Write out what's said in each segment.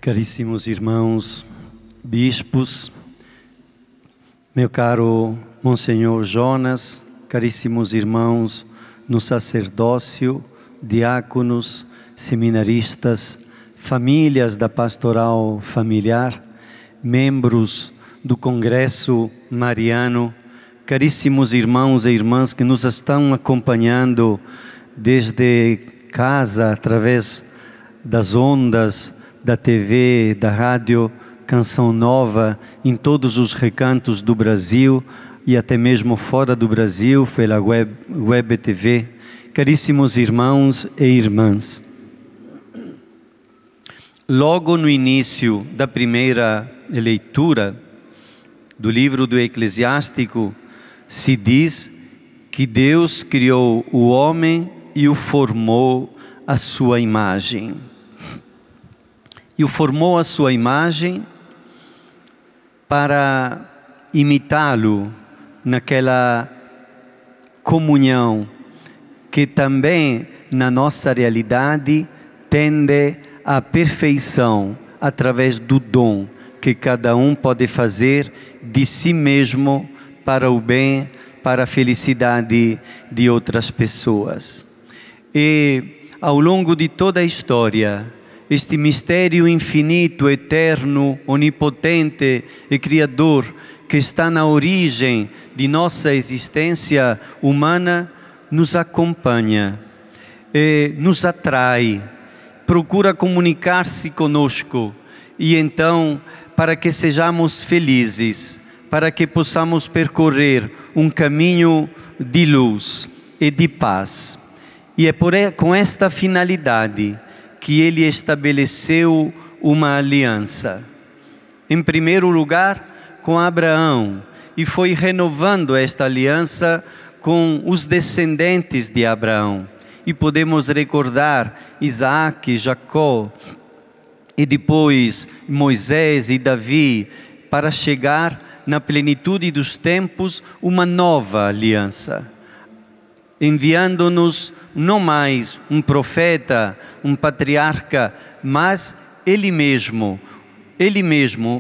Caríssimos irmãos, bispos, meu caro Monsenhor Jonas, caríssimos irmãos no sacerdócio, diáconos, seminaristas, famílias da pastoral familiar, membros do Congresso Mariano, caríssimos irmãos e irmãs que nos estão acompanhando desde casa, através das ondas da TV, da rádio Canção Nova, em todos os recantos do Brasil e até mesmo fora do Brasil, pela web TV. Caríssimos irmãos e irmãs, logo no início da primeira leitura do livro do Eclesiástico, se diz que Deus criou o homem e o formou à sua imagem. E o formou à sua imagem para imitá-lo naquela comunhão que também na nossa realidade tende à perfeição através do dom que cada um pode fazer de si mesmo para o bem, para a felicidade de outras pessoas. E ao longo de toda a história, este mistério infinito, eterno, onipotente e criador que está na origem de nossa existência humana nos acompanha, nos atrai, procura comunicar-se conosco e então, para que sejamos felizes, para que possamos percorrer um caminho de luz e de paz. E é com esta finalidade que Ele estabeleceu uma aliança. Em primeiro lugar, com Abraão, e foi renovando esta aliança com os descendentes de Abraão. E podemos recordar Isaac, Jacó, e depois Moisés e Davi, para chegar na plenitude dos tempos uma nova aliança, enviando-nos não mais um profeta, um patriarca, mas Ele mesmo,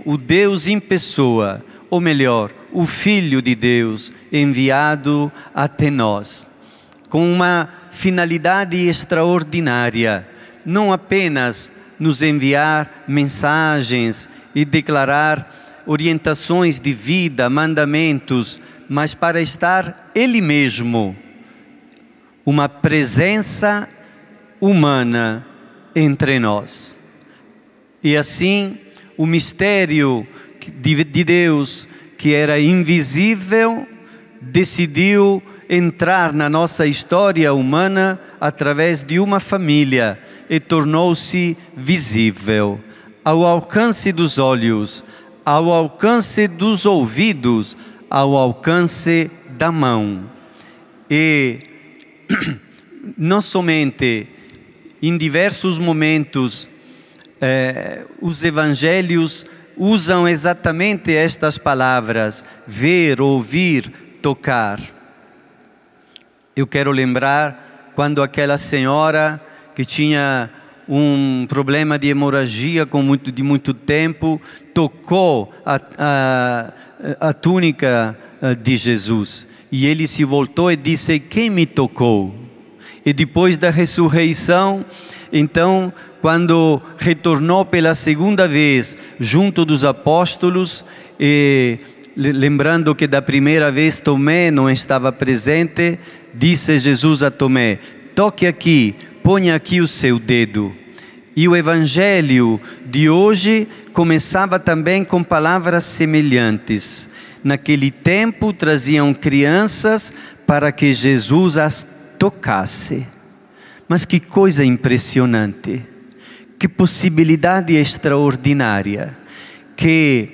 o Deus em pessoa, ou melhor, o Filho de Deus enviado até nós, com uma finalidade extraordinária, não apenas nos enviar mensagens e declarar orientações de vida, mandamentos, mas para estar Ele mesmo, uma presença humana entre nós. E assim, o mistério de Deus, que era invisível, decidiu entrar na nossa história humana através de uma família e tornou-se visível, ao alcance dos olhos, ao alcance dos ouvidos, ao alcance da mão. E não somente em diversos momentos os evangelhos usam exatamente estas palavras: ver, ouvir, tocar. Eu quero lembrar quando aquela senhora que tinha um problema de hemorragia de muito tempo tocou a túnica de Jesus. E ele se voltou e disse: quem me tocou? E depois da ressurreição, então, quando retornou pela segunda vez junto dos apóstolos, lembrando que da primeira vez Tomé não estava presente, disse Jesus a Tomé: toque aqui, ponha aqui o seu dedo. E o evangelho de hoje começava também com palavras semelhantes. Naquele tempo traziam crianças para que Jesus as tocasse. Mas que coisa impressionante, que possibilidade extraordinária, que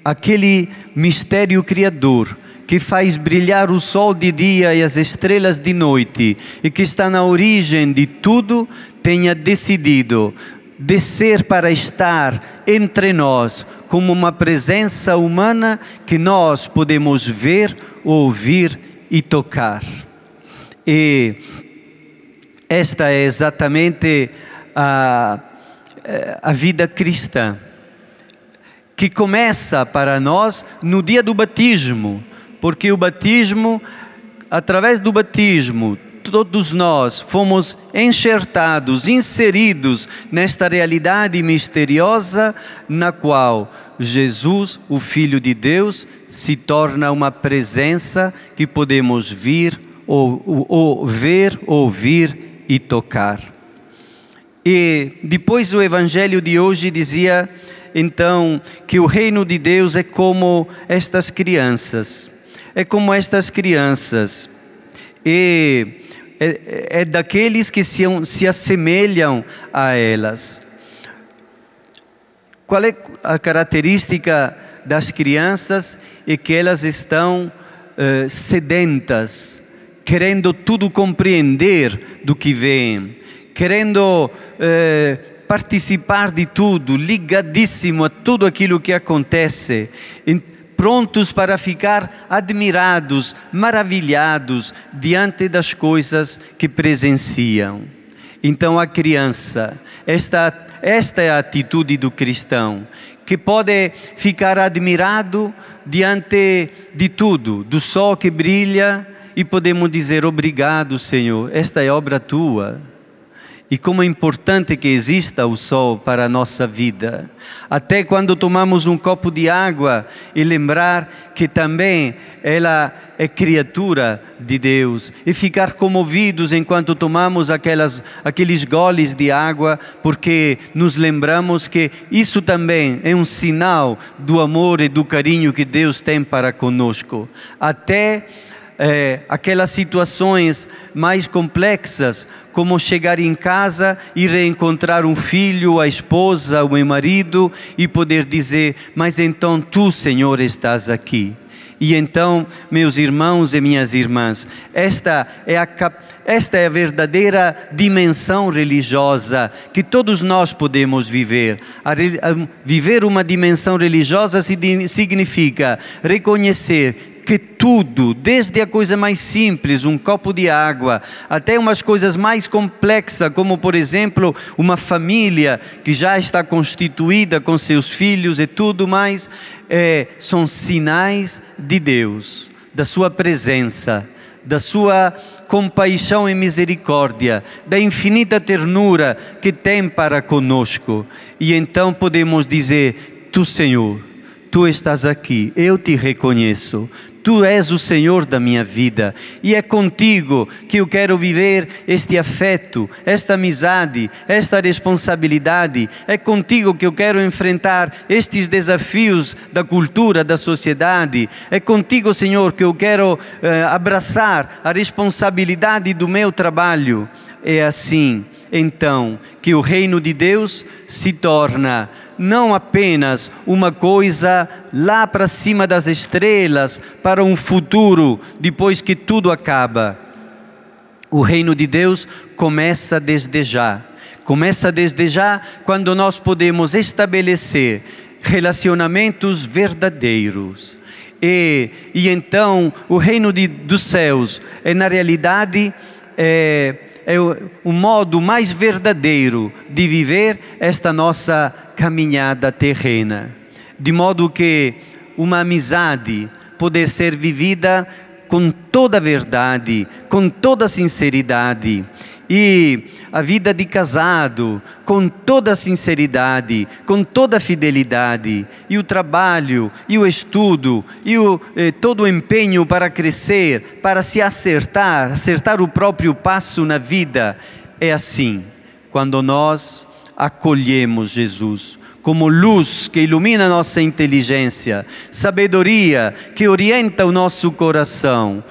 aquele mistério criador que faz brilhar o sol de dia e as estrelas de noite e que está na origem de tudo, tenha decidido descer para estar entre nós como uma presença humana que nós podemos ver, ouvir e tocar. E esta é exatamente a vida cristã, que começa para nós no dia do batismo, porque o batismo, através do batismo, todos nós fomos enxertados, inseridos nesta realidade misteriosa na qual Jesus, o Filho de Deus, se torna uma presença que podemos ver, ouvir e tocar. E depois o Evangelho de hoje dizia então que o reino de Deus é como estas crianças. É como estas crianças. E é daqueles que se assemelham a elas. Qual é a característica das crianças? É que elas estão sedentas, querendo tudo compreender do que vem, querendo participar de tudo, ligadíssimo a tudo aquilo que acontece, prontos para ficar admirados, maravilhados diante das coisas que presenciam. Então a criança, esta é a atitude do cristão, que pode ficar admirado diante de tudo, do sol que brilha, e podemos dizer: obrigado, Senhor, esta é obra tua. E como é importante que exista o sol para a nossa vida. Até quando tomamos um copo de água e lembrar que também ela é criatura de Deus. E ficar comovidos enquanto tomamos aqueles goles de água, porque nos lembramos que isso também é um sinal do amor e do carinho que Deus tem para conosco. Até aquelas situações mais complexas, como chegar em casa e reencontrar um filho, a esposa, o meu marido, e poder dizer: mas então tu, Senhor, estás aqui. E então, meus irmãos e minhas irmãs, esta é a verdadeira dimensão religiosa que todos nós podemos viver. Viver uma dimensão religiosa significa reconhecer que tudo, desde a coisa mais simples, um copo de água, até umas coisas mais complexas, como por exemplo, uma família que já está constituída com seus filhos e tudo mais, são sinais de Deus, da sua presença, da sua compaixão e misericórdia, da infinita ternura que tem para conosco. E então podemos dizer: tu, Senhor, tu estás aqui, eu te reconheço. Tu és o Senhor da minha vida e é contigo que eu quero viver este afeto, esta amizade, esta responsabilidade. É contigo que eu quero enfrentar estes desafios da cultura, da sociedade. É contigo, Senhor, que eu quero abraçar a responsabilidade do meu trabalho. É assim, então, que o reino de Deus se torna não apenas uma coisa lá para cima das estrelas, para um futuro, depois que tudo acaba. O reino de Deus começa desde já. Começa desde já quando nós podemos estabelecer relacionamentos verdadeiros. E então o reino dos céus é, na realidade, é o modo mais verdadeiro de viver esta nossa caminhada terrena, de modo que uma amizade poder ser vivida com toda a verdade, com toda a sinceridade, e a vida de casado com toda a sinceridade, com toda a fidelidade, e o trabalho, e o estudo, e todo o empenho para crescer, para se acertar o próprio passo na vida. É assim, quando nós acolhemos Jesus como luz que ilumina nossa inteligência, sabedoria que orienta o nosso coração,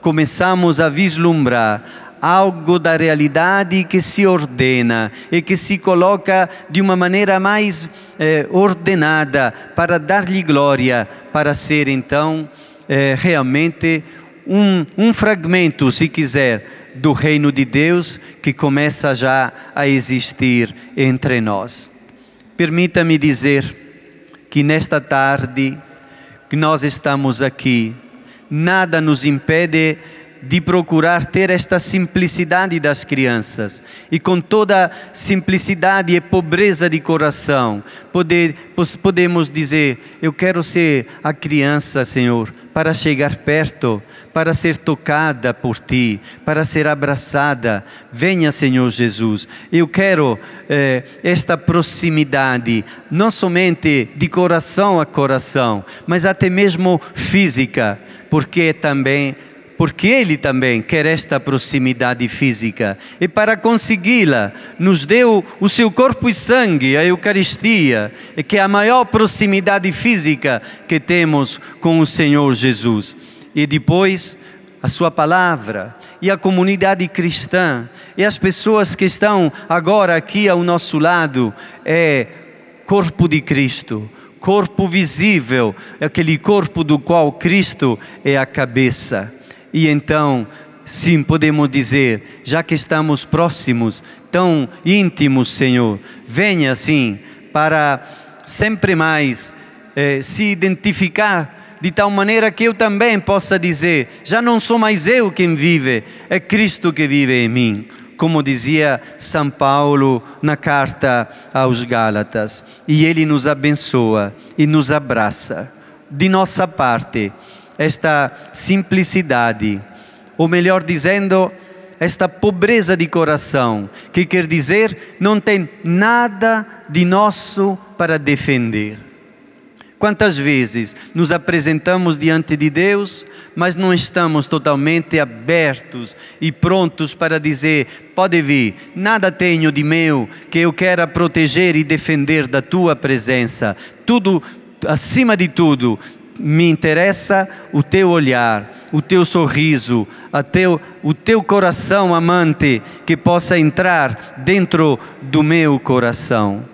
começamos a vislumbrar algo da realidade que se ordena e que se coloca de uma maneira mais ordenada para dar-lhe glória, para ser então realmente um fragmento, se quiser, do reino de Deus que começa já a existir entre nós. Permita-me dizer que nesta tarde que nós estamos aqui, nada nos impede de procurar ter esta simplicidade das crianças e com toda simplicidade e pobreza de coração podemos dizer: eu quero ser a criança, Senhor, para chegar perto, para ser tocada por Ti, para ser abraçada. Venha, Senhor Jesus. Eu quero esta proximidade, não somente de coração a coração, mas até mesmo física, porque Ele também quer esta proximidade física. E para consegui-la, nos deu o seu corpo e sangue, a Eucaristia, que é a maior proximidade física que temos com o Senhor Jesus. E depois, a sua palavra e a comunidade cristã e as pessoas que estão agora aqui ao nosso lado, é corpo de Cristo, corpo visível, aquele corpo do qual Cristo é a cabeça. E então, sim, podemos dizer, já que estamos próximos, tão íntimos, Senhor, venha sim para sempre mais se identificar de tal maneira que eu também possa dizer: já não sou mais eu quem vive, é Cristo que vive em mim. Como dizia São Paulo na carta aos Gálatas. E Ele nos abençoa e nos abraça. De nossa parte, esta simplicidade, ou melhor dizendo, esta pobreza de coração, que quer dizer não tem nada de nosso para defender. Quantas vezes nos apresentamos diante de Deus, mas não estamos totalmente abertos e prontos para dizer: pode vir, nada tenho de meu que eu quero proteger e defender da Tua presença. Tudo, acima de tudo, me interessa o Teu olhar, o Teu sorriso, o Teu coração amante que possa entrar dentro do meu coração.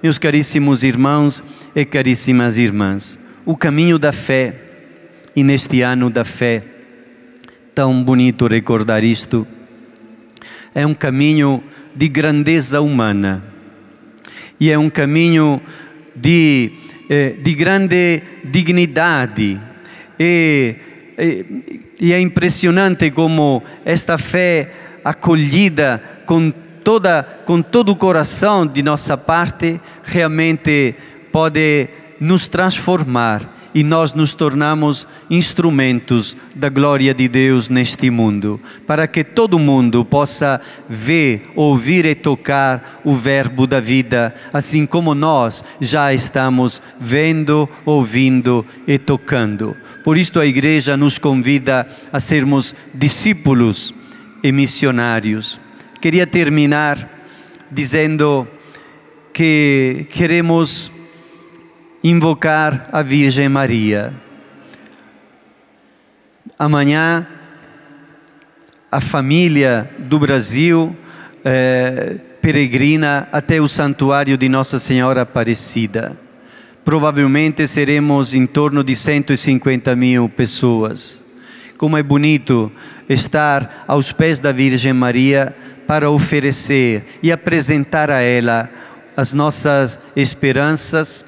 Meus caríssimos irmãos e caríssimas irmãs, o caminho da fé, e neste ano da fé, tão bonito recordar isto, é um caminho de grandeza humana, e é um caminho de grande dignidade, e é impressionante como esta fé acolhida com todo o coração de nossa parte, realmente pode nos transformar e nós nos tornamos instrumentos da glória de Deus neste mundo, para que todo mundo possa ver, ouvir e tocar o verbo da vida, assim como nós já estamos vendo, ouvindo e tocando. Por isto a Igreja nos convida a sermos discípulos e missionários. Queria terminar dizendo que queremos invocar a Virgem Maria. Amanhã, a família do Brasil peregrina até o santuário de Nossa Senhora Aparecida. Provavelmente seremos em torno de 150.000 pessoas. Como é bonito estar aos pés da Virgem Maria para oferecer e apresentar a ela as nossas esperanças,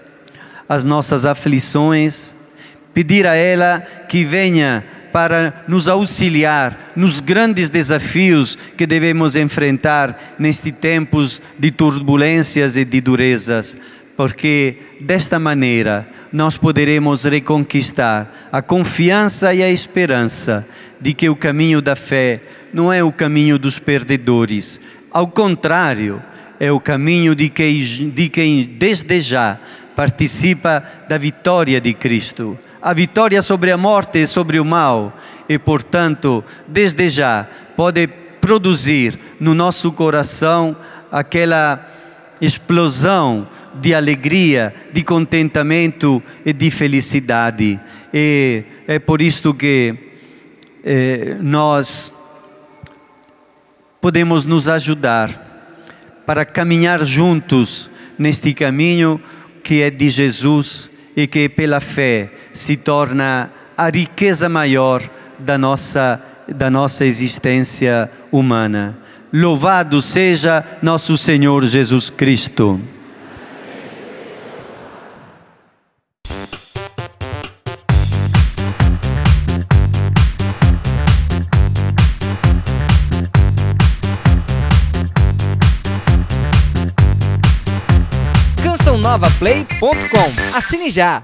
as nossas aflições, pedir a ela que venha para nos auxiliar nos grandes desafios que devemos enfrentar nestes tempos de turbulências e de durezas, porque desta maneira nós poderemos reconquistar a confiança e a esperança de que o caminho da fé não é o caminho dos perdedores, ao contrário, é o caminho de quem desde já participa da vitória de Cristo, a vitória sobre a morte e sobre o mal, e portanto, desde já, pode produzir no nosso coração aquela explosão de alegria, de contentamento e de felicidade. E é por isto que nós podemos nos ajudar para caminhar juntos neste caminho que é de Jesus e que pela fé se torna a riqueza maior da nossa existência humana. Louvado seja nosso Senhor Jesus Cristo. cançãonovaplay.com. Assine já!